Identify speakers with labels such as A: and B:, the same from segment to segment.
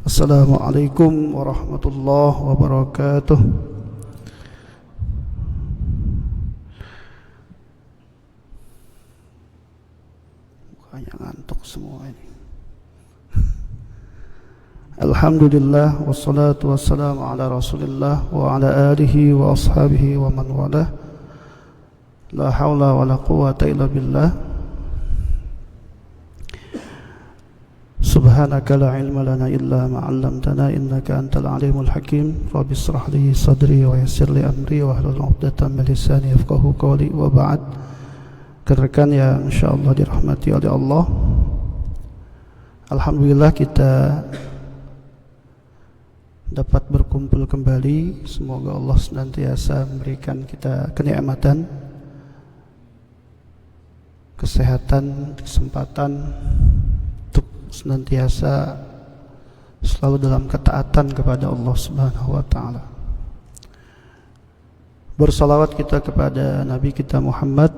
A: Assalamualaikum warahmatullahi wabarakatuh. Mukanya ngantuk semua ini. Alhamdulillah wassalatu wassalamu ala Rasulillah wa ala alihi wa ashabihi wa man walah. La haula wa la quwwata illa billah. Subhanaka la ilma lana illa ma 'allamtana innaka antal alimul hakim. Rabbi ishrah li sadri wa yassir li amri wa hlul 'uqdatam min lisani yafqahu qawli. Wa ba'd. Rekan yang insyaallah dirahmati oleh Allah. Alhamdulillah kita dapat berkumpul kembali. Semoga Allah senantiasa memberikan kita kenikmatan, kesehatan, kesempatan untuk senantiasa selalu dalam ketaatan kepada Allah Subhanahu wa taala. Bersalawat kita kepada Nabi kita Muhammad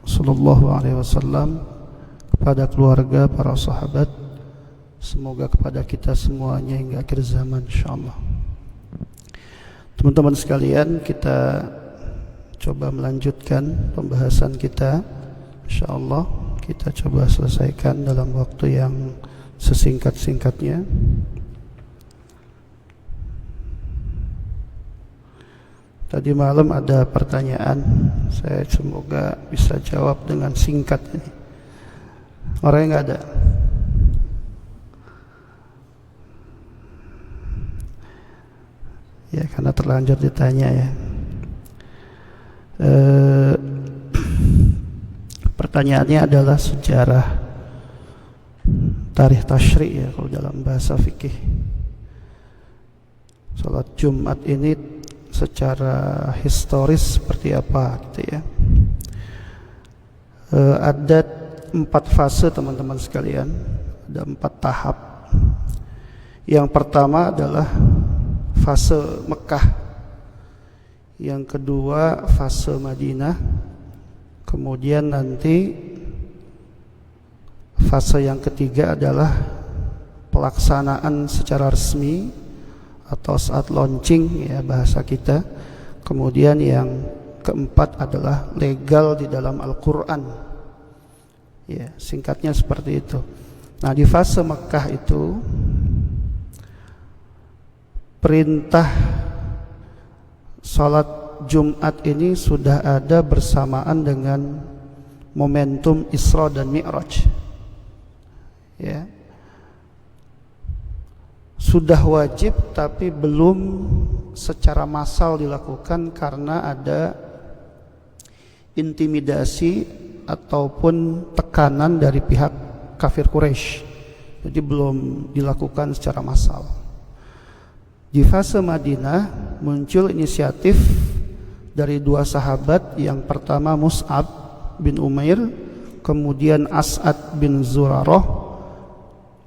A: sallallahu alaihi wasallam, kepada keluarga, para sahabat, semoga kepada kita semuanya hingga akhir zaman insyaallah. Teman-teman sekalian, kita coba melanjutkan pembahasan kita insyaallah. Kita coba selesaikan dalam waktu yang sesingkat-singkatnya. Tadi malam ada pertanyaan, saya semoga bisa jawab dengan singkat ini. Orangnya nggak ada. Ya, karena terlanjur ditanya ya. Pertanyaannya adalah sejarah tarikh tasyri' ya kalau dalam bahasa fikih. Salat Jumat ini secara historis seperti apa gitu ya. Ada 4 fase teman-teman sekalian, ada 4 tahap. Yang pertama adalah fase Mekah, yang kedua fase Madinah, kemudian nanti fase yang ketiga adalah pelaksanaan secara resmi atau saat launching ya bahasa kita. Kemudian yang keempat adalah legal di dalam Al-Quran. Ya, singkatnya seperti itu. Nah, di fase Mekah itu perintah salat Jumat ini sudah ada bersamaan dengan momentum Isra dan Mi'raj. Ya. Sudah wajib tapi belum secara massal dilakukan karena ada intimidasi ataupun tekanan dari pihak kafir Quraisy. Jadi belum dilakukan secara massal. Di fase Madinah muncul inisiatif dari 2 sahabat, yang pertama Mus'ab bin Umair, kemudian As'ad bin Zurarah,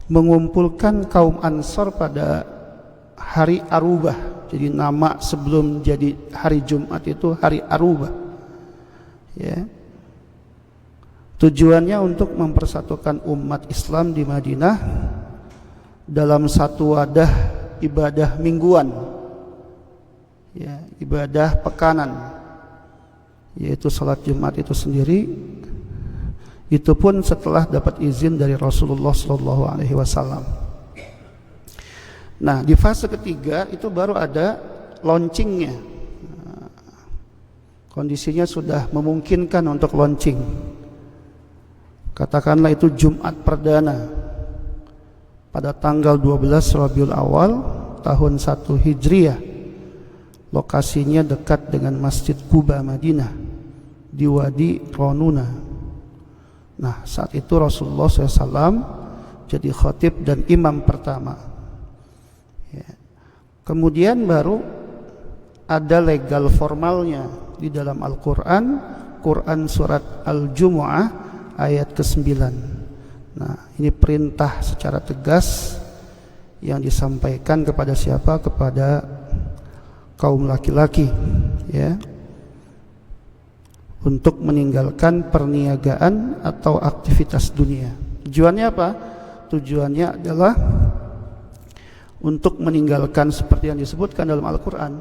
A: mengumpulkan kaum Ansar pada hari Arubah. Jadi nama sebelum jadi hari Jumat itu hari Arubah. Ya. Tujuannya untuk mempersatukan umat Islam di Madinah dalam satu wadah ibadah mingguan, ya, ibadah pekanan, yaitu salat Jumat itu sendiri. Itu pun setelah dapat izin dari Rasulullah SAW. Nah, di fase ketiga itu baru ada launchingnya. Kondisinya sudah memungkinkan untuk launching. Katakanlah itu Jumat perdana pada tanggal 12 Rabiul Awal tahun 1 Hijriah. Lokasinya dekat dengan Masjid Quba Madinah di Wadi Ronuna. Nah, saat itu Rasulullah SAW jadi khatib dan imam pertama. Ya. Kemudian baru ada legal formalnya di dalam Al-Quran, Quran surat Al-Jumu'ah ayat ke-9. Nah, ini perintah secara tegas yang disampaikan kepada siapa? Kepada kaum laki-laki, ya, untuk meninggalkan perniagaan atau aktivitas dunia. Tujuannya apa? Tujuannya adalah untuk meninggalkan seperti yang disebutkan dalam Al-Quran,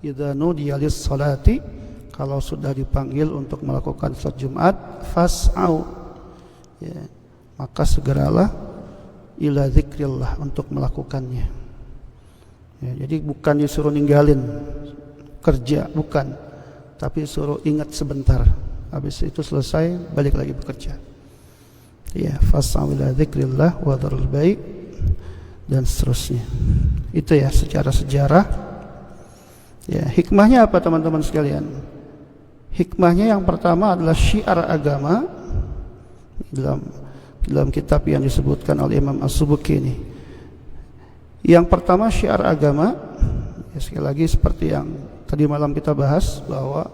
A: idza nudiya lis-salati, kalau sudah dipanggil untuk melakukan salat Jumat, fas'au, ya, maka segeralah ila dzikrillah, untuk melakukannya. Ya, jadi bukan disuruh ninggalin kerja, bukan, tapi suruh ingat sebentar, habis itu selesai balik lagi bekerja. Ya, fas'au ila dzikrillah wa dzarul bai' dan seterusnya. Itu ya secara sejarah. Ya, hikmahnya apa teman-teman sekalian? Hikmahnya yang pertama adalah syiar agama dalam kitab yang disebutkan oleh Imam As-Subki ini. Yang pertama syiar agama, ya sekali lagi seperti yang tadi malam kita bahas, bahwa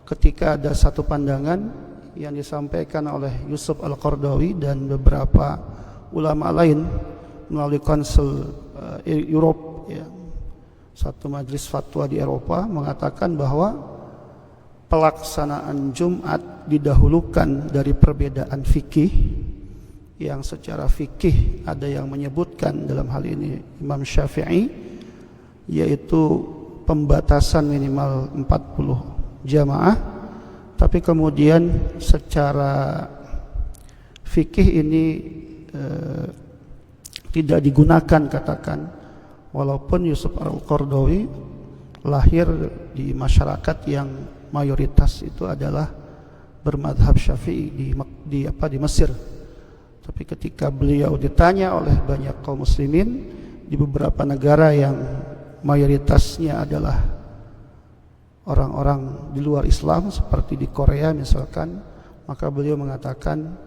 A: ketika ada satu pandangan yang disampaikan oleh Yusuf Al-Qaradawi dan beberapa ulama lain melalui Council Europe, ya, satu majelis fatwa di Eropa, mengatakan bahwa pelaksanaan Jumat didahulukan dari perbedaan fikih, yang secara fikih ada yang menyebutkan dalam hal ini Imam Syafi'i, yaitu pembatasan minimal 40 jamaah. Tapi kemudian secara fikih ini tidak digunakan, katakan, walaupun Yusuf Al-Qaradawi lahir di masyarakat yang mayoritas itu adalah bermadhab Syafi'i di Mesir. Tapi ketika beliau ditanya oleh banyak kaum muslimin di beberapa negara yang mayoritasnya adalah orang-orang di luar Islam seperti di Korea misalkan, maka beliau mengatakan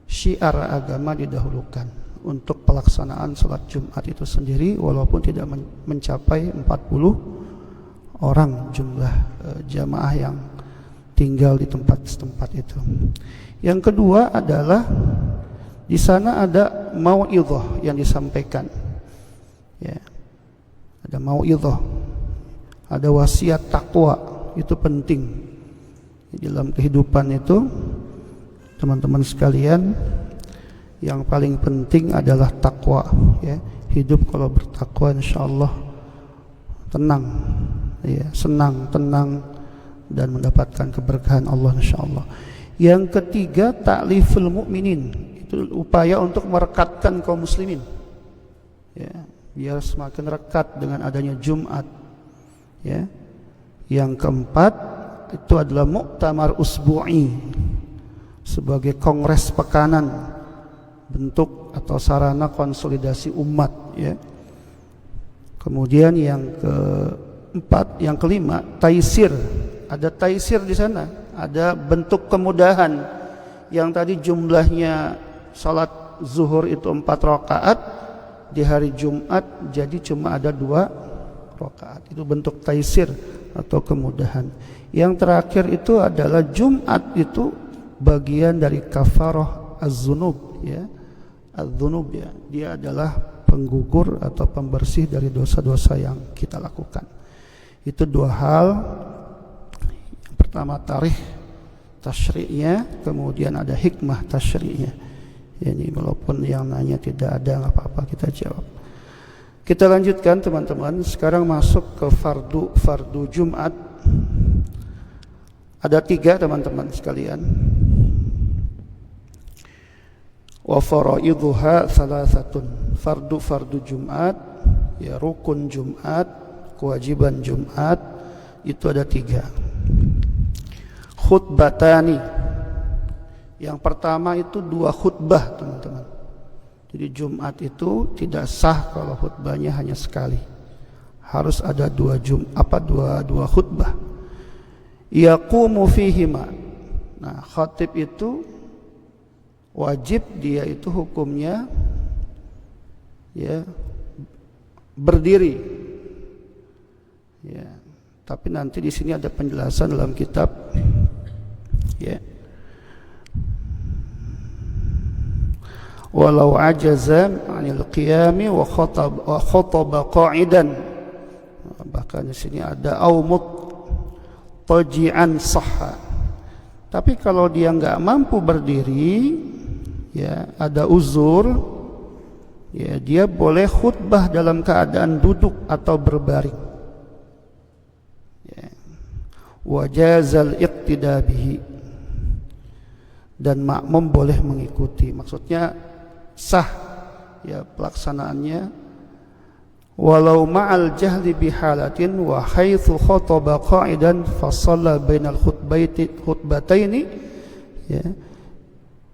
A: syiar agama didahulukan untuk pelaksanaan salat Jumat itu sendiri, walaupun tidak mencapai 40 orang jumlah jamaah yang tinggal di tempat-tempat itu. Yang kedua adalah di sana ada mau'idhah yang disampaikan, ya, ada mau'idhah, ada wasiat takwa. Itu penting dalam kehidupan itu, teman-teman sekalian. Yang paling penting adalah takwa, ya. Hidup kalau bertakwa insyaallah tenang, ya, senang, tenang, dan mendapatkan keberkahan Allah insyaallah. Yang ketiga ta'liful mukminin, itu upaya untuk merekatkan kaum muslimin, ya, biar semakin rekat dengan adanya Jumat. Ya. Yang keempat itu adalah muktamar usbu'i, sebagai kongres pekanan, bentuk atau sarana konsolidasi umat, ya. Kemudian yang keempat, yang kelima, taisir. Ada taisir di sana, ada bentuk kemudahan. Yang tadi jumlahnya salat zuhur itu 4 rakaat, di hari Jumat jadi cuma ada 2 rakaat. Itu bentuk taisir atau kemudahan. Yang terakhir itu adalah Jumat itu bagian dari kafarah az-zunub, ya. Az-zunub, ya, dia adalah penggugur atau pembersih dari dosa-dosa yang kita lakukan. Itu 2 hal. Yang pertama tarikh tasyri'nya, kemudian ada hikmah tasyri'nya. Ini walaupun yang nanya tidak ada, nggak apa-apa, kita jawab. Kita lanjutkan teman-teman. Sekarang masuk ke fardu Jumat. Ada 3 teman-teman sekalian. Wa faraidhuha salasatun. Fardu Jumat, ya, rukun Jumat, kewajiban Jumat, itu ada 3. Khutbatani. Yang pertama itu 2 khutbah teman-teman. Jadi Jumat itu tidak sah kalau khutbahnya hanya sekali. Harus ada 2 khutbah. Yaqumu fihima. Nah, khatib itu wajib, dia itu hukumnya, ya, berdiri. Ya, tapi nanti di sini ada penjelasan dalam kitab, ya. Walau ajaza 'anil qiyami wa khataba qa'idan. Bahkan di sini ada aumut taji'an sahha. Tapi kalau dia enggak mampu berdiri, ya, ada uzur, ya, dia boleh khutbah dalam keadaan duduk atau berbaring. Ya. Wajazal iqtida bihi, dan makmum boleh mengikuti. Maksudnya sah ya pelaksanaannya, walau ma'al jahli bihalatin wa haitsu khataba qa'idan fa shalla bainal khutbataini ya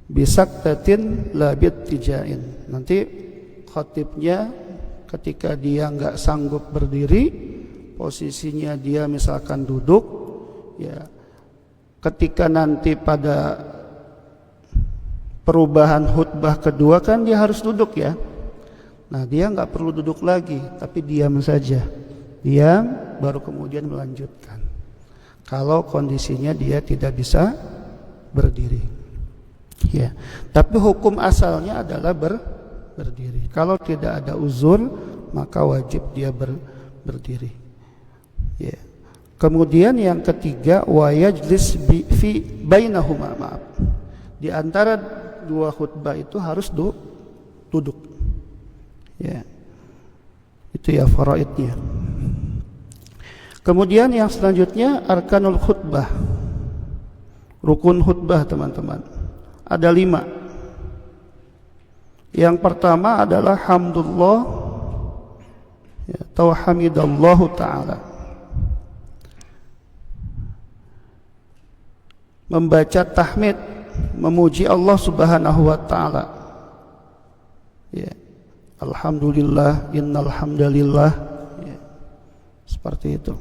A: bisaktatin la bittijain. Nanti khatibnya ketika dia enggak sanggup berdiri, posisinya dia misalkan duduk ya, ketika nanti pada perubahan khutbah kedua kan dia harus duduk ya. Nah, dia enggak perlu duduk lagi, tapi diam saja. Diam baru kemudian melanjutkan. Kalau kondisinya dia tidak bisa berdiri. Ya, tapi hukum asalnya adalah berdiri. Kalau tidak ada uzur, maka wajib dia berdiri. Ya. Kemudian yang ketiga, wa yajlis fi bainahuma, maaf. Di antara dua khutbah itu harus duduk. Ya. Itu ya faraidnya. Kemudian yang selanjutnya arkanul khutbah. Rukun khutbah, teman-teman. Ada 5. Yang pertama adalah hamdulillah ya, atau hamidallahu ta'ala. Membaca tahmid, memuji Allah subhanahu wa ta'ala. Ya. Alhamdulillah, innal hamdalillah ya. Seperti itu.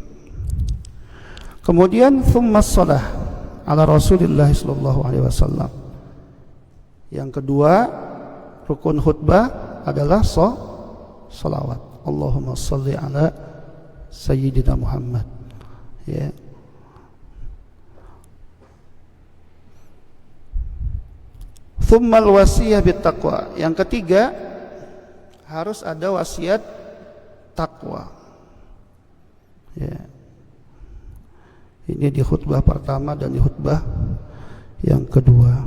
A: Kemudian thumma shalah ala Rasulillah sallallahu alaihi wasallam. Yang kedua, rukun khutbah adalah salawat. Allahumma shalli ala sayyidina Muhammad. Ya. Tsummal wasiyah bittaqwa. Yang ketiga, harus ada wasiat takwa. Ya. Ini di khutbah pertama dan di khutbah yang kedua.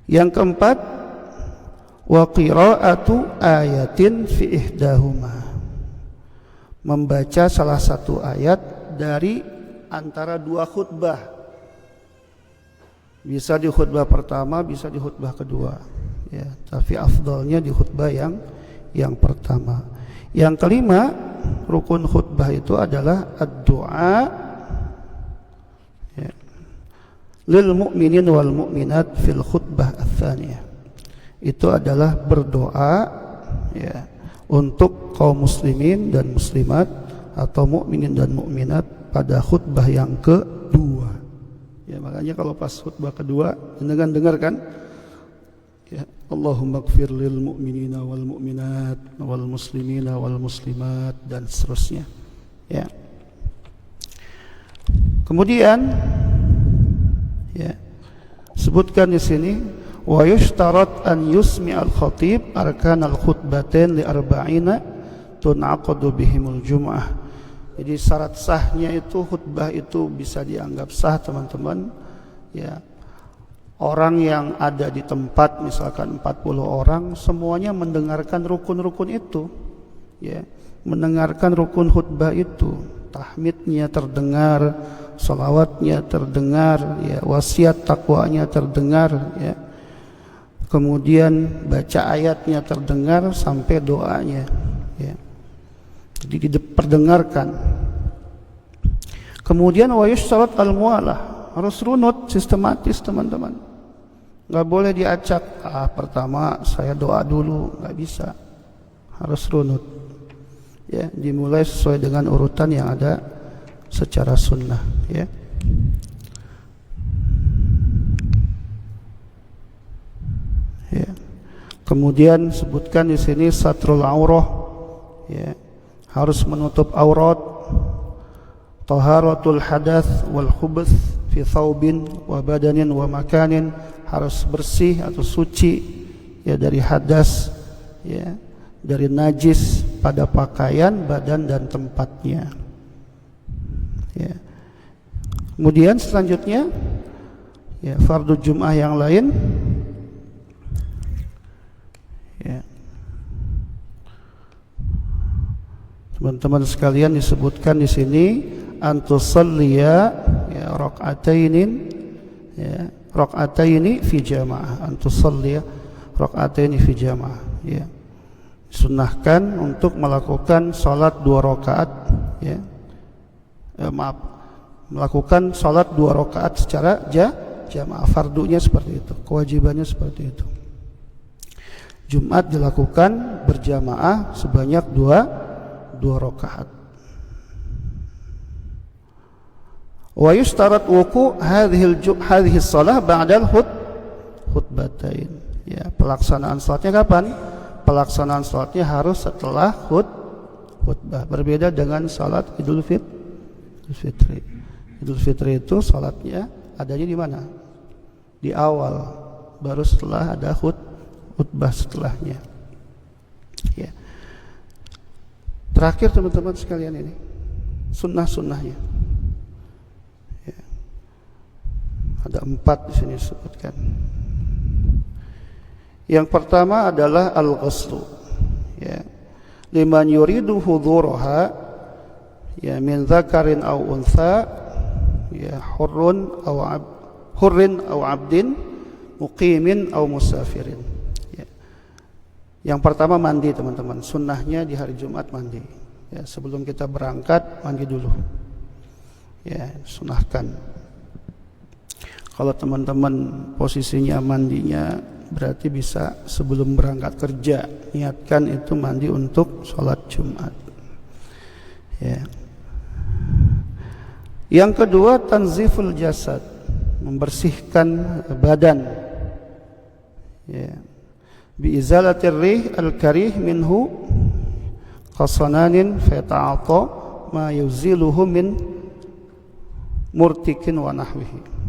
A: Yang keempat, wa qira'atu ayatin fi ihdahuma. Membaca salah satu ayat dari antara dua khutbah. Bisa di khutbah pertama, bisa di khutbah kedua. Ya, tapi afdalnya di khutbah yang pertama. Yang kelima, rukun khutbah itu adalah ad-du'a ya, lil mu'minin wal mu'minat fil khutbah ats-tsaniyah. Itu adalah berdoa ya, untuk kaum muslimin dan muslimat atau mukminin dan mukminat pada khutbah yang kedua. Ya, makanya kalau pas khutbah kedua dengan dengarkan ya, Allahumma ighfir lil mu'minina wal mu'minat wal muslimina wal muslimat dan seterusnya. Ya. Kemudian ya, sebutkan di sini wa yushtarat an yusmi al khatib arkan al khutbatain li arba'ina tunaqadu bihimul jum'ah. Jadi syarat sahnya itu khutbah itu bisa dianggap sah, teman-teman. Ya. Orang yang ada di tempat misalkan 40 orang semuanya mendengarkan rukun-rukun itu. Ya. Mendengarkan rukun khutbah itu. Tahmidnya terdengar, salawatnya terdengar, ya, wasiat takwanya terdengar, ya. Kemudian baca ayatnya terdengar sampai doanya, ya. Jadi diperdengarkan. Kemudian wa yushtarat al-mualah, harus runut sistematis, teman-teman. Enggak boleh diacak. Pertama saya doa dulu, enggak bisa. Harus runut. Ya, dimulai sesuai dengan urutan yang ada secara sunnah, ya. Ya. Kemudian sebutkan di sini satrul aurah, ya. Harus menutup aurat, taharatul hadath wal khubuth fi thawbin wa badanin wa makanin, harus bersih atau suci ya dari hadas, ya, dari najis pada pakaian, badan dan tempatnya. Ya. Kemudian selanjutnya ya fardu Jum'ah yang lain Teman-teman sekalian, disebutkan di sini antusalliya ya rakaatainin ya rakaataini fi jamaah, antusalliya rakaataini fi jamaah ya. Sunnahkan untuk melakukan salat 2 rakaat ya. Melakukan salat 2 rakaat secara jamaah, fardunya seperti itu, kewajibannya seperti itu. Jumat dilakukan berjamaah sebanyak 2 rakaat. Wa yushtarat wuqu hadhihi shalah ba'dal khutbatain. Ya, pelaksanaan salatnya kapan? Pelaksanaan salatnya harus setelah khutbah. Berbeda dengan salat Idul Fitri. Idul Fitri itu salatnya adanya di mana? Di awal, baru setelah ada khutbah setelahnya. Ya. Terakhir teman-teman sekalian, ini sunnah-sunnahnya. Ya. Ada 4 di sini disebutkan. Yang pertama adalah al-ghuslu. Ya. Liman yuridu hudhuraha ya min dzakarin aw untha ya hurrin aw abdin muqimin aw musafirin. Ya. Yang pertama mandi teman-teman. Sunnahnya di hari Jumat mandi. Ya, sebelum kita berangkat mandi dulu. Ya, sunnahkan. Kalau teman-teman posisinya mandinya berarti bisa sebelum berangkat kerja, niatkan itu mandi untuk sholat Jumat. Ya. Yang kedua tanziful jasad, membersihkan badan. Ya. Bi izalatir rih al-karih minhu qasananin fa ta'ata ma yuziluhu min murtikin wa nahwihi.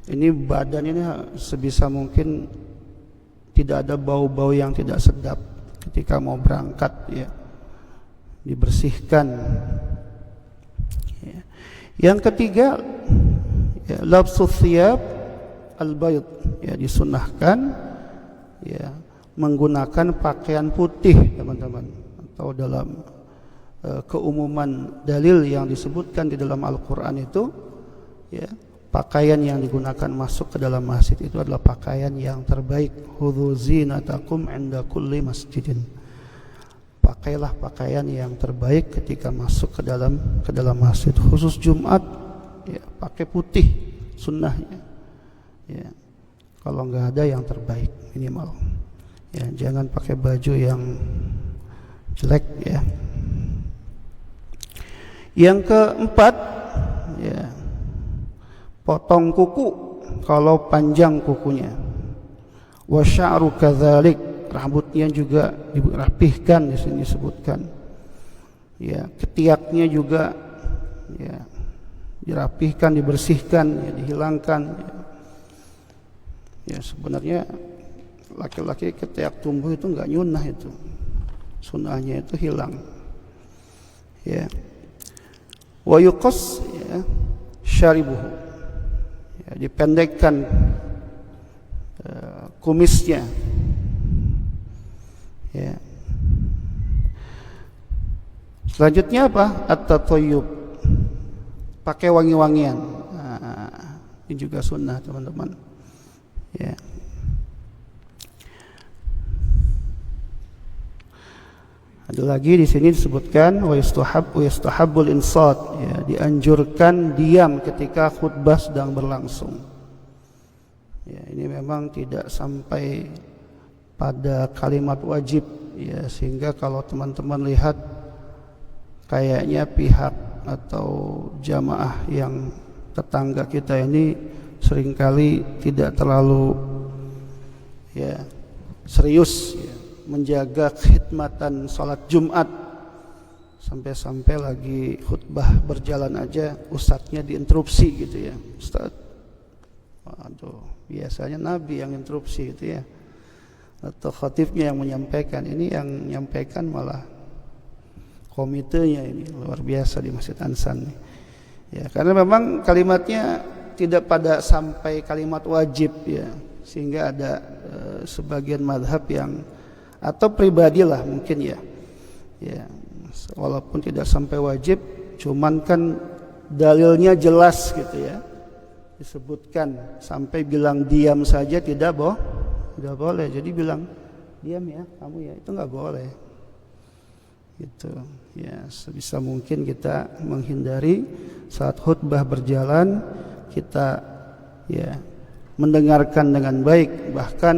A: Ini badan ini sebisa mungkin tidak ada bau-bau yang tidak sedap ketika mau berangkat ya, dibersihkan ya. Yang ketiga ya, labsus thiyab al-bayd ya, disunnahkan ya menggunakan pakaian putih teman-teman, atau dalam keumuman dalil yang disebutkan di dalam Al-Qur'an itu ya, pakaian yang digunakan masuk ke dalam masjid itu adalah pakaian yang terbaik. Khudzu zinatakum 'inda kulli masjidin. Pakailah pakaian yang terbaik ketika masuk ke dalam masjid. Khusus Jumat ya, pakai putih sunnahnya. Ya. Kalau enggak ada yang terbaik minimal. Ya, jangan pakai baju yang jelek ya. Yang keempat ya, potong kuku kalau panjang kukunya. Wa sya'ru kadzalik, rambutnya juga dirapihkan, di sini disebutkan. Ya, ketiaknya juga ya dirapihkan, dibersihkan, ya, dihilangkan. Ya, sebenarnya laki-laki ketiak tumbuh itu enggak nyunah itu. Sunnahnya itu hilang. Ya. Wa yuqas ya syaribuhu. Ya, dipendekkan kumisnya ya. Selanjutnya apa? At-tatayyub, pakai wangi-wangian. Nah, ini juga sunnah teman-teman ya. Ada lagi di sini disebutkan wa yustahabbul insat ya, dianjurkan diam ketika khutbah sedang berlangsung. Ya, ini memang tidak sampai pada kalimat wajib ya, sehingga kalau teman-teman lihat kayaknya pihak atau jamaah yang tetangga kita ini seringkali tidak terlalu ya serius ya, menjaga khidmatan salat Jumat, sampai-sampai lagi khutbah berjalan aja ustadznya diinterupsi gitu ya. Ustadz, waduh, biasanya Nabi yang interupsi gitu ya, atau khatibnya yang menyampaikan. Ini yang menyampaikan malah komitenya, ini luar biasa di Masjid Ansan ya, karena memang kalimatnya tidak pada sampai kalimat wajib ya, sehingga ada sebagian madhab yang atau pribadilah mungkin ya, ya walaupun tidak sampai wajib, cuman kan dalilnya jelas gitu ya, disebutkan. Sampai bilang diam saja tidak boleh. Jadi bilang diam ya kamu ya, itu nggak boleh gitu ya. Sebisa mungkin kita menghindari saat khutbah berjalan, kita ya mendengarkan dengan baik. Bahkan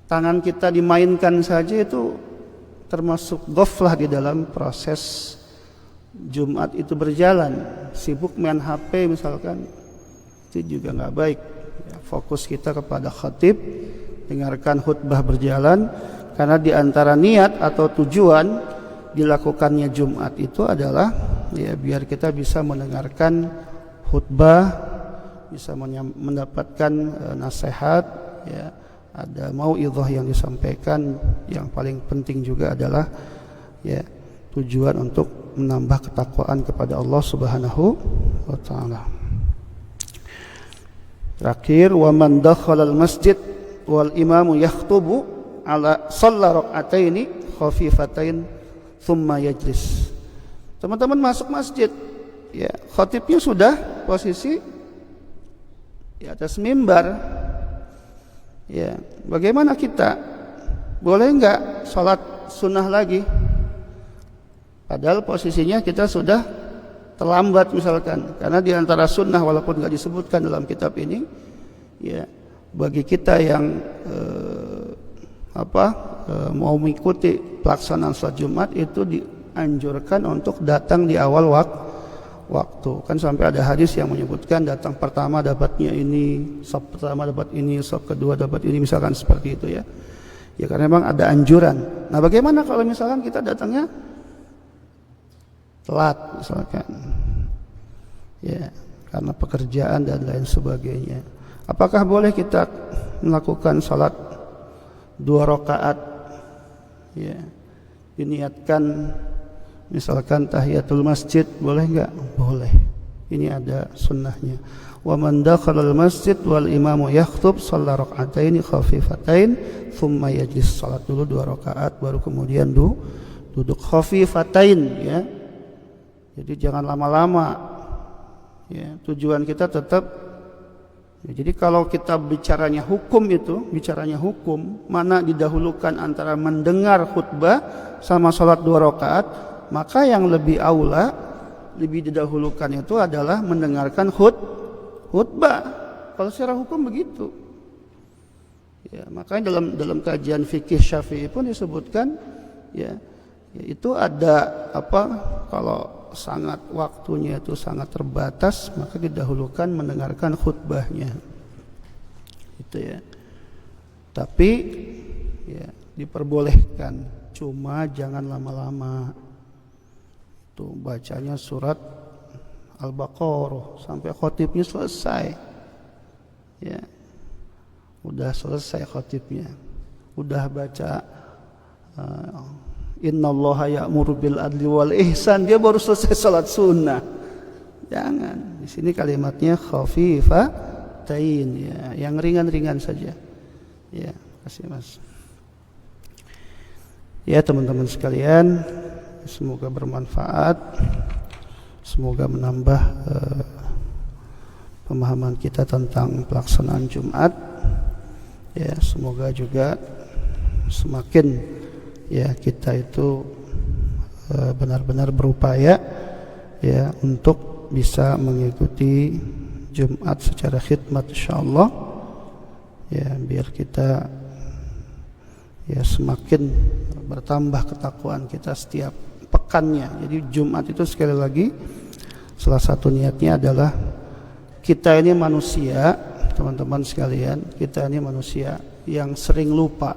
A: tangan kita dimainkan saja itu termasuk ghaflah di dalam proses Jumat itu berjalan. Sibuk main HP misalkan, itu juga nggak baik ya. Fokus kita kepada khatib, dengarkan khutbah berjalan. Karena di antara niat atau tujuan dilakukannya Jumat itu adalah ya biar kita bisa mendengarkan khutbah, bisa mendapatkan nasihat ya, ada mauidhah yang disampaikan. Yang paling penting juga adalah ya tujuan untuk menambah ketakwaan kepada Allah Subhanahu wa taala. Terakhir, wa man dakhala al-masjid wal imamu yakhutubu ala shalla rak'ataini khafifatain thumma yajlis. Teman-teman masuk masjid ya, khatibnya sudah posisi di atas mimbar ya. Bagaimana kita? Boleh enggak salat sunnah lagi? Padahal posisinya kita sudah terlambat misalkan. Karena di antara sunnah walaupun enggak disebutkan dalam kitab ini ya, bagi kita yang mau mengikuti pelaksanaan salat Jumat itu dianjurkan untuk datang di awal waktu. Kan sampai ada hadis yang menyebutkan datang pertama dapatnya ini, shaf pertama dapat ini, shaf kedua dapat ini, misalkan seperti itu ya. Ya karena memang ada anjuran. Nah, bagaimana kalau misalkan kita datangnya telat misalkan? Ya, karena pekerjaan dan lain sebagainya. Apakah boleh kita melakukan salat 2 rakaat ya, diniatkan misalkan tahiyatul masjid, boleh enggak? Boleh. Ini ada sunnahnya. Wa man dakhala al-masjid wal imamu yakhthub shalla rak'ataini khafifatain thumma yajlis. Salat dulu 2 rakaat baru kemudian duduk khafifatain ya. Jadi jangan lama-lama. Ya, tujuan kita tetap ya, jadi kalau kita bicaranya hukum, mana didahulukan antara mendengar khutbah sama sholat 2 rakaat, maka yang lebih aula, lebih didahulukan itu adalah mendengarkan khutbah. Kalau secara hukum begitu. Ya, makanya dalam kajian fikih Syafi'i pun disebutkan ya, itu ada kalau sangat waktunya itu sangat terbatas, maka didahulukan mendengarkan khutbahnya itu ya. Tapi ya diperbolehkan, cuma jangan lama-lama. Itu bacanya surat Al-Baqarah sampai khatibnya selesai ya. Udah selesai khatibnya, udah baca innallaha ya'muru bil adli wal ihsan, dia baru selesai salat sunnah. Jangan. Di sini kalimatnya khafifatain ya, yang ringan-ringan saja. Ya, kasih Mas. Ya, teman-teman sekalian, semoga bermanfaat. Semoga menambah pemahaman kita tentang pelaksanaan Jumat. Ya, semoga juga semakin ya kita itu benar-benar berupaya ya untuk bisa mengikuti Jumat secara khidmat insyaallah ya, biar kita ya semakin bertambah ketakwaan kita setiap pekannya. Jadi Jumat itu sekali lagi salah satu niatnya adalah kita ini manusia, teman-teman sekalian, kita ini manusia yang sering lupa.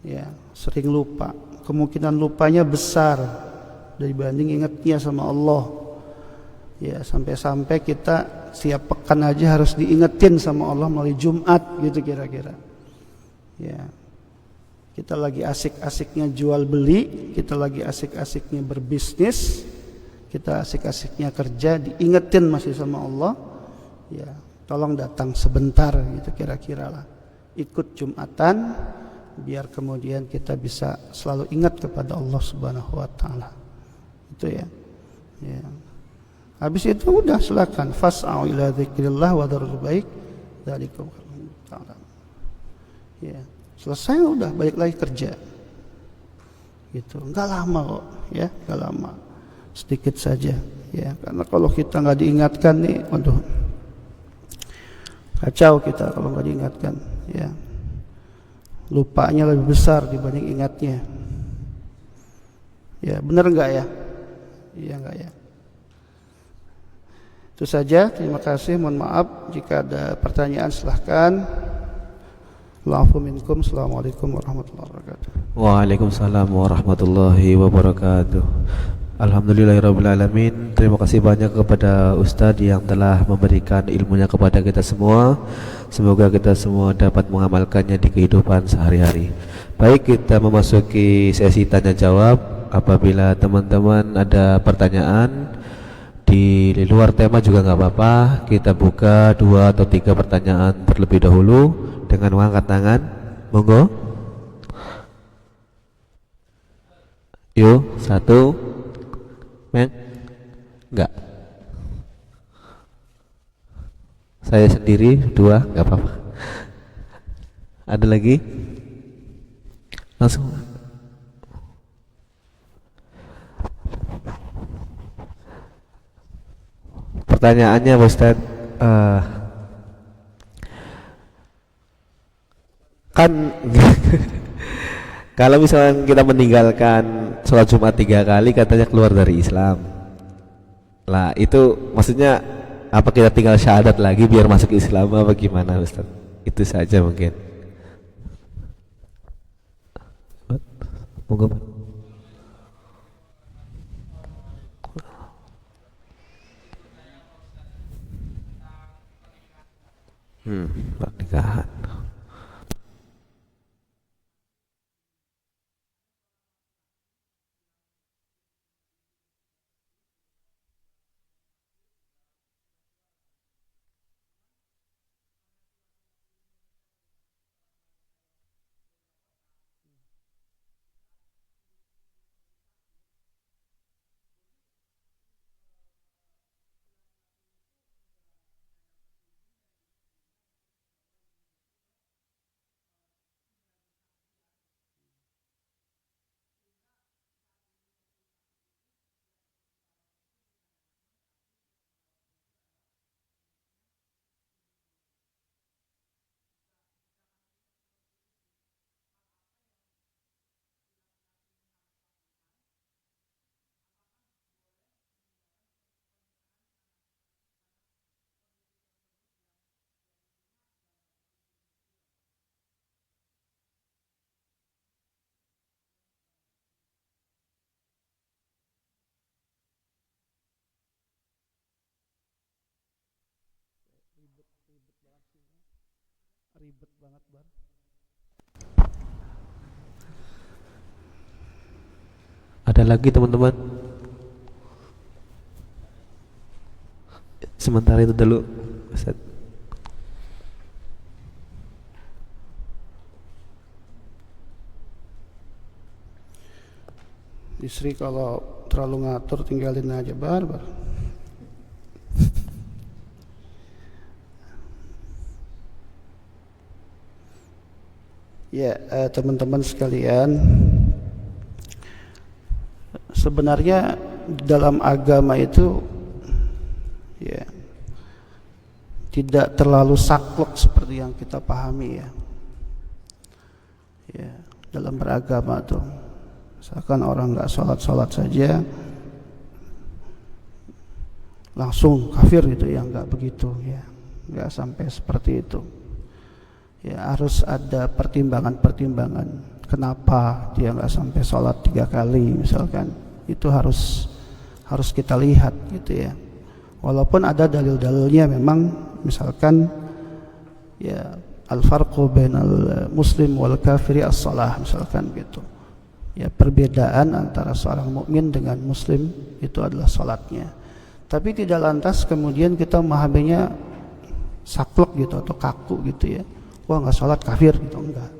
A: Ya, sering lupa. Kemungkinan lupanya besar dibanding ingatnya sama Allah. Ya, sampai-sampai kita setiap pekan aja harus diingetin sama Allah melalui Jumat gitu kira-kira. Ya. Kita lagi asik-asiknya jual beli, kita lagi asik-asiknya berbisnis, kita asik-asiknya kerja, diingetin masih sama Allah. Ya, tolong datang sebentar gitu kira-kira lah. Ikut Jumatan, biar kemudian kita bisa selalu ingat kepada Allah Subhanahu wa taala. Itu ya. Ya. Habis itu udah silakan fas'au ila dzikrillah wa dzarul baik dzalikum ta'ala. Ya, selesai udah balik lagi kerja. Gitu. Enggak lama kok, ya, enggak lama. Sedikit saja, ya. Karena kalau kita enggak diingatkan nih, waduh. Kacau kita kalau enggak diingatkan, ya. Lupanya lebih besar dibanding ingatnya. Ya, benar enggak ya? Iya enggak ya? Itu saja, terima kasih, mohon maaf jika ada pertanyaan silahkan. Assalamualaikum warahmatullahi wabarakatuh.
B: Waalaikumsalam warahmatullahi wabarakatuh. Alhamdulillahirrabbilalamin. Terima kasih banyak kepada Ustadz yang telah memberikan ilmunya kepada kita semua. Semoga kita semua dapat mengamalkannya di kehidupan sehari-hari. Baik, kita memasuki sesi tanya jawab. Apabila teman-teman ada pertanyaan di luar tema juga nggak apa-apa, kita buka 2 atau 3 pertanyaan terlebih dahulu dengan mengangkat tangan. Monggo. Yuk, 1. Men? Enggak. Saya sendiri 2, nggak apa-apa. Ada lagi? Langsung. Pertanyaannya Pak Ustadz, kan kalau misalnya kita meninggalkan sholat Jumat 3 kali katanya keluar dari Islam. Lah itu maksudnya apa kita tinggal syahadat lagi biar masuk Islam apa gimana Ustaz? Itu saja mungkin. Monggo Pak. Pernikahan.
A: Ribet banget, Bar.
B: Ada lagi teman-teman? Sementara itu dulu Ustaz.
A: Istri kalau terlalu ngatur tinggalin aja, Bar. Ya, teman-teman sekalian, sebenarnya dalam agama itu ya tidak terlalu saklek seperti yang kita pahami ya. Ya, dalam beragama tuh, misalkan orang nggak sholat saja langsung kafir gitu ya, nggak begitu ya, nggak sampai seperti itu. Ya, harus ada pertimbangan-pertimbangan kenapa dia nggak sampai sholat 3 kali misalkan. Itu harus kita lihat gitu ya. Walaupun ada dalil-dalilnya memang, misalkan ya al-farqu bainal muslim wal kafiri as-shalah misalkan gitu. Ya, perbedaan antara seorang mukmin dengan muslim itu adalah salatnya. Tapi tidak lantas kemudian kita memahaminya saklek gitu atau kaku gitu ya. Wah, nggak sholat kafir gitu, enggak.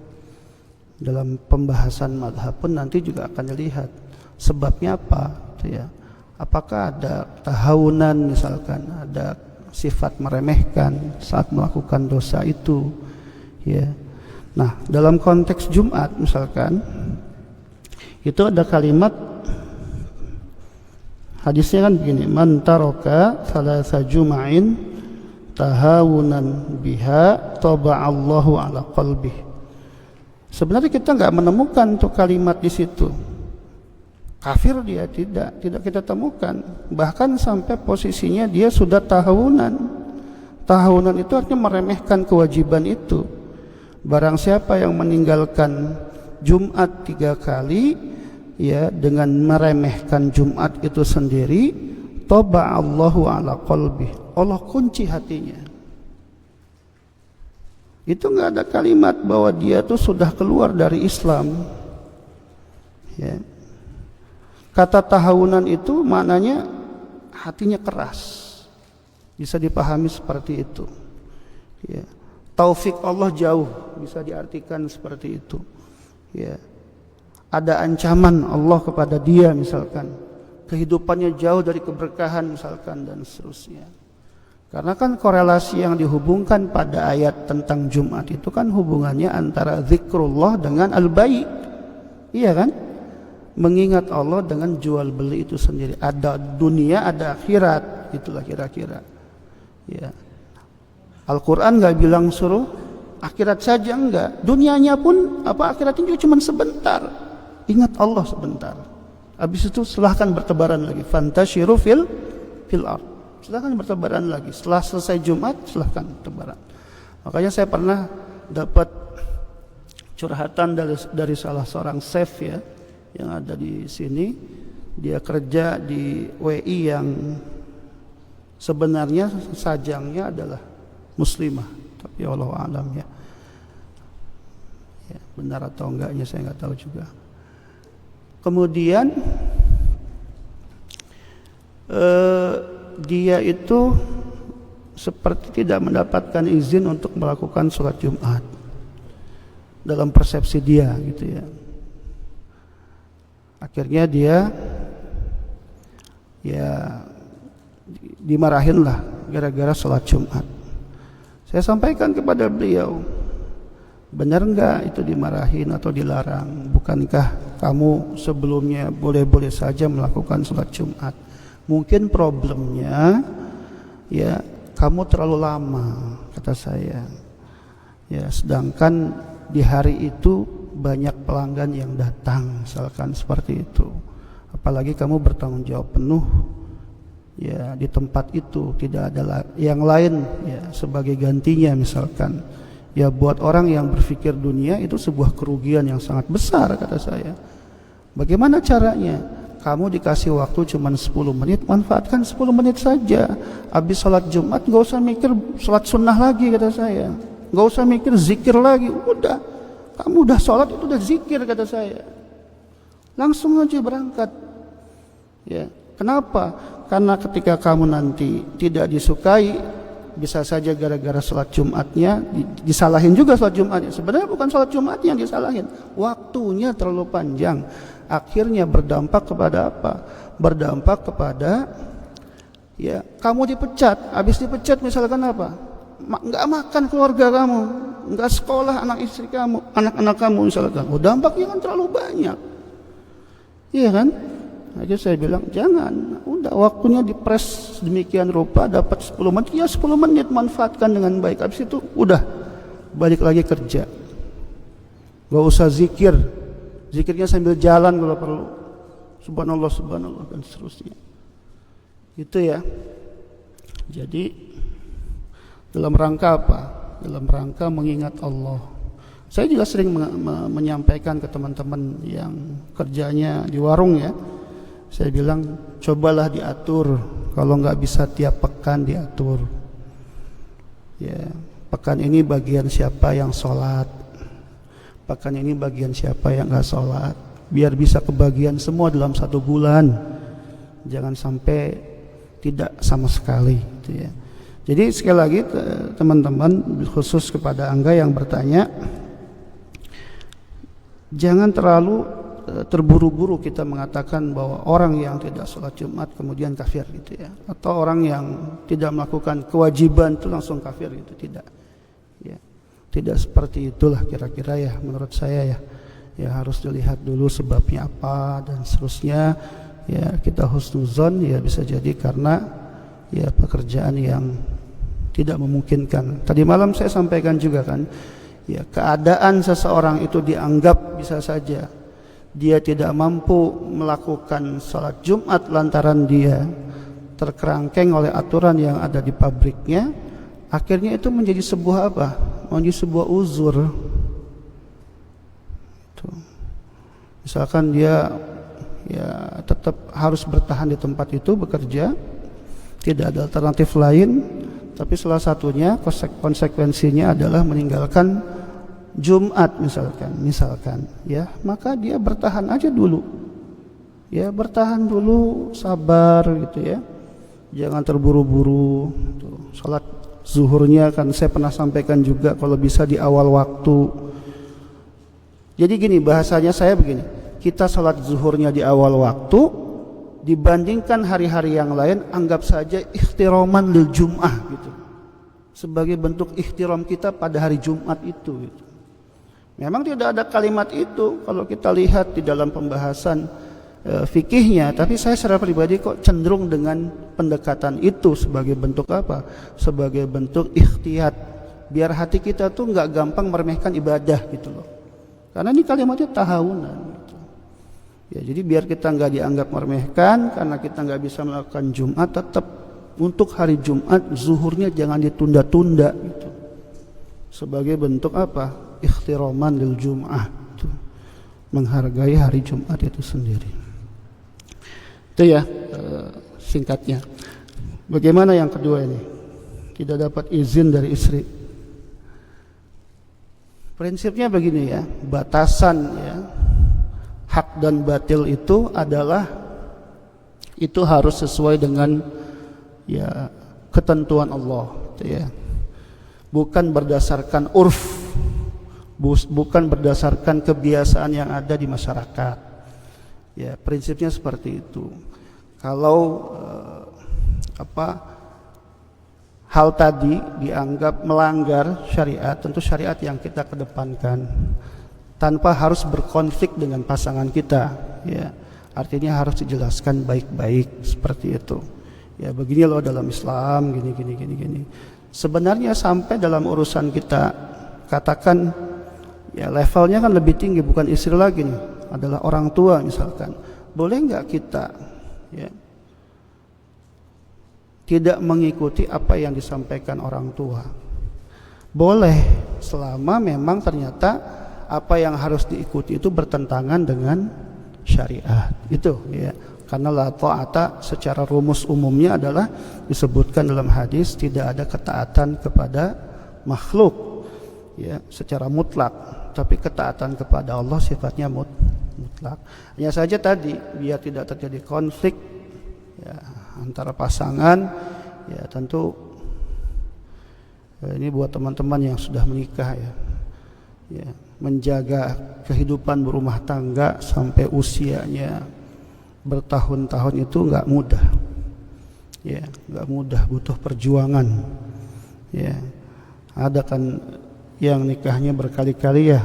A: Dalam pembahasan madhab pun nanti juga akan dilihat sebabnya apa, gitu ya. Apakah ada tahawunan misalkan, ada sifat meremehkan saat melakukan dosa itu, ya. Nah, dalam konteks Jumat misalkan itu ada kalimat hadisnya kan begini, man taraka thalatha juma'in tahawunan biha taba'allahu ala qalbih. Sebenarnya kita nggak menemukan tuh kalimat di situ. Kafir dia tidak kita temukan. Bahkan sampai posisinya dia sudah tahawunan. Tahawunan itu artinya meremehkan kewajiban itu. Barang siapa yang meninggalkan Jumat 3 kali, ya, dengan meremehkan Jumat itu sendiri, taba'allahu ala qalbih. Allah kunci hatinya. Itu nggak ada kalimat bahwa dia tuh sudah keluar dari Islam, ya. Kata tahawunan itu maknanya hatinya keras, bisa dipahami seperti itu, ya. Taufik Allah jauh, bisa diartikan seperti itu, ya. Ada ancaman Allah kepada dia misalkan, kehidupannya jauh dari keberkahan misalkan, dan seterusnya. Karena kan korelasi yang dihubungkan pada ayat tentang Jumat itu kan hubungannya antara zikrullah dengan al-bai', iya kan? Mengingat Allah dengan jual beli itu sendiri. Ada dunia, ada akhirat, itulah kira-kira, ya. Al-Quran nggak bilang suruh akhirat saja, enggak. Dunianya pun akhiratnya juga cuma sebentar. Ingat Allah sebentar. Habis itu silahkan bertebaran lagi. Fantashiru fil ard. Silahkan bertebaran lagi. Setelah selesai Jumat, silahkan bertebaran. Makanya saya pernah dapat curhatan dari salah seorang chef, ya, yang ada di sini. Dia kerja di WI yang sebenarnya sajangnya adalah muslimah, tapi Allah alam, ya. Ya, benar atau enggaknya saya nggak tahu juga. Kemudian dia itu seperti tidak mendapatkan izin untuk melakukan sholat Jumat dalam persepsi dia, gitu ya. Akhirnya dia ya dimarahin lah gara-gara sholat Jumat. Saya sampaikan kepada beliau, benar enggak itu dimarahin atau dilarang? Bukankah kamu sebelumnya boleh-boleh saja melakukan sholat Jumat? Mungkin problemnya, ya, kamu terlalu lama, kata saya. Ya, sedangkan di hari itu banyak pelanggan yang datang, misalkan seperti itu. Apalagi kamu bertanggung jawab penuh, ya, di tempat itu, tidak ada yang lain, ya, sebagai gantinya misalkan. Ya, buat orang yang berpikir dunia itu sebuah kerugian yang sangat besar, kata saya. Bagaimana caranya? Kamu dikasih waktu cuma 10 menit, manfaatkan 10 menit saja. Habis sholat Jumat gak usah mikir sholat sunnah lagi, kata saya. Gak usah mikir zikir lagi. Udah, kamu udah sholat itu udah zikir, kata saya. Langsung aja berangkat, ya. Kenapa? Karena ketika kamu nanti tidak disukai, bisa saja gara-gara sholat Jumatnya disalahin juga sholat Jumatnya. Sebenarnya bukan sholat Jumatnya yang disalahin, waktunya terlalu panjang. Akhirnya berdampak kepada apa? Berdampak kepada, ya, kamu dipecat. Habis dipecat misalkan apa? Nggak makan keluarga kamu, nggak sekolah anak istri kamu, anak-anak kamu misalkan. Dampaknya kan terlalu banyak, iya kan? Aja saya bilang jangan. Udah waktunya dipres demikian rupa, dapat 10 menit, ya 10 menit manfaatkan dengan baik. Habis itu udah balik lagi kerja. Gak usah zikir. Zikirnya sambil jalan kalau perlu. Subhanallah, subhanallah, dan seterusnya. Itu, ya. Jadi dalam rangka apa? Dalam rangka mengingat Allah. Saya juga sering menyampaikan ke teman-teman yang kerjanya di warung, ya. Saya bilang cobalah diatur. Kalau nggak bisa tiap pekan diatur. Ya, pekan ini bagian siapa yang sholat, pekan ini bagian siapa yang nggak sholat, biar bisa kebagian semua dalam 1 bulan. Jangan sampai tidak sama sekali, gitu ya. Jadi sekali lagi teman-teman, khusus kepada Angga yang bertanya, Jangan terlalu terburu-buru kita mengatakan bahwa orang yang tidak sholat Jumat kemudian kafir gitu ya, atau orang yang tidak melakukan kewajiban itu langsung kafir gitu, tidak ya, tidak seperti itulah kira-kira ya menurut saya ya. Ya harus dilihat dulu sebabnya apa dan seterusnya ya. Kita husnuzon ya bisa jadi karena ya pekerjaan yang tidak memungkinkan. Tadi malam saya sampaikan juga kan ya, keadaan seseorang itu dianggap bisa saja dia tidak mampu melakukan sholat Jumat lantaran dia terkerangkeng oleh aturan yang ada di pabriknya. Akhirnya itu menjadi sebuah apa? Menjadi sebuah uzur. Misalkan dia ya tetap harus bertahan di tempat itu bekerja, tidak ada alternatif lain, tapi salah satunya konsekuensinya adalah meninggalkan Jumat misalkan ya, maka dia bertahan aja dulu ya, bertahan dulu, sabar gitu ya, jangan terburu-buru. Salat zuhurnya kan saya pernah sampaikan juga kalau bisa di awal waktu. Jadi gini bahasanya saya begini, kita salat zuhurnya di awal waktu dibandingkan hari-hari yang lain, anggap saja ikhtiroman lil Jum'ah gitu, sebagai bentuk ikhtiram kita pada hari Jumat itu gitu. Memang tidak ada kalimat itu kalau kita lihat di dalam pembahasan fikihnya, tapi saya secara pribadi kok cenderung dengan pendekatan itu sebagai bentuk apa? Sebagai bentuk ikhtiyat, biar hati kita tuh nggak gampang meremehkan ibadah gitu loh. Karena ini kalimatnya tahawunan gitu. Ya, jadi biar kita nggak dianggap meremehkan karena kita nggak bisa melakukan Jumat, tetap untuk hari Jumat zuhurnya jangan ditunda-tunda gitu. Sebagai bentuk apa? Ikhtiraman lil Jum'ah, menghargai hari Jumat itu sendiri. Itu ya singkatnya. Bagaimana yang kedua ini? Tidak dapat izin dari istri. Prinsipnya begini ya, batasan ya hak dan batil itu adalah itu harus sesuai dengan ya ketentuan Allah gitu ya. Bukan berdasarkan urf, bukan berdasarkan kebiasaan yang ada di masyarakat. Ya, prinsipnya seperti itu. Kalau hal tadi dianggap melanggar syariat, tentu syariat yang kita kedepankan tanpa harus berkonflik dengan pasangan kita. Ya, artinya harus dijelaskan baik-baik seperti itu. Ya, begini loh dalam Islam, gini. Sebenarnya sampai dalam urusan kita katakan ya levelnya kan lebih tinggi, bukan istri lagi nih, adalah orang tua misalkan. Boleh nggak kita ya tidak mengikuti apa yang disampaikan orang tua? Boleh, selama memang ternyata apa yang harus diikuti itu bertentangan dengan syariat. Itu ya. Karena la ta'ata secara rumus umumnya adalah disebutkan dalam hadis tidak ada ketaatan kepada makhluk ya secara mutlak, tapi ketaatan kepada Allah sifatnya mutlak. Hanya saja tadi biar tidak terjadi konflik ya antara pasangan, ya tentu ini buat teman-teman yang sudah menikah ya menjaga kehidupan berumah tangga sampai usianya bertahun-tahun itu nggak mudah, ya nggak mudah, butuh perjuangan. Ya ada kan yang nikahnya berkali-kali ya,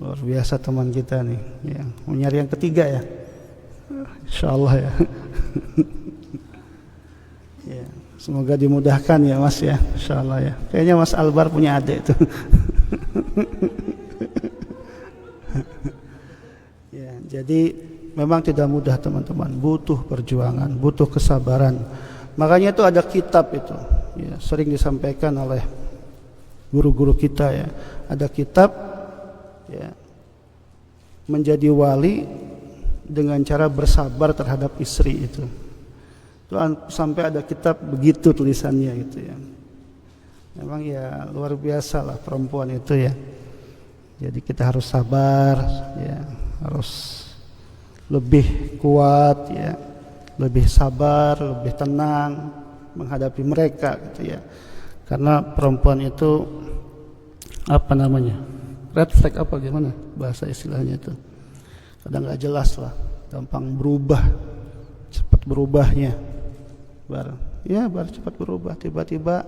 A: luar biasa teman kita nih, ya mau nyari yang ketiga ya, insyaallah ya. Ya semoga dimudahkan ya Mas ya, insyaallah ya. Kayaknya Mas Albar punya adik tuh. Ya jadi memang tidak mudah teman-teman, butuh perjuangan, butuh kesabaran. Makanya itu ada kitab itu, ya, sering disampaikan oleh guru-guru kita ya. Ada kitab ya, menjadi wali dengan cara bersabar terhadap istri itu. Itu sampai ada kitab begitu tulisannya gitu ya. Memang ya luar biasa lah perempuan itu ya. Jadi kita harus sabar ya, harus lebih kuat ya, lebih sabar, lebih tenang menghadapi mereka gitu ya. Karena perempuan itu apa namanya? red flag apa gimana bahasa istilahnya itu, kadang nggak jelas lah, gampang berubah, cepat berubahnya, baru cepat berubah, tiba-tiba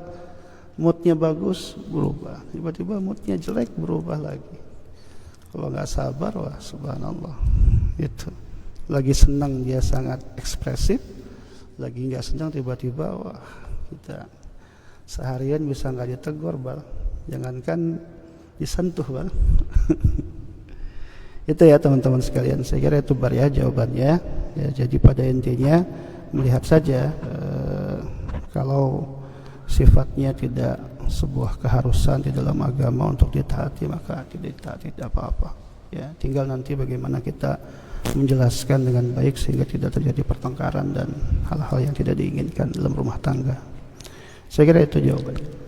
A: moodnya bagus berubah, tiba-tiba moodnya jelek berubah lagi. Kalau nggak sabar, wah subhanallah, itu lagi senang dia sangat ekspresif, lagi nggak senang tiba-tiba wah kita seharian bisa nggak ditegur bal, jangankan disentuh bal. Itu ya teman-teman sekalian, saya kira itu bar ya jawabannya ya. Jadi pada intinya melihat saja kalau sifatnya tidak sebuah keharusan di dalam agama untuk ditaati, maka tidak ditaati, tidak apa-apa ya. Tinggal nanti bagaimana kita menjelaskan dengan baik sehingga tidak terjadi pertengkaran dan hal-hal yang tidak diinginkan dalam rumah tangga. Saya kira itu jawabannya.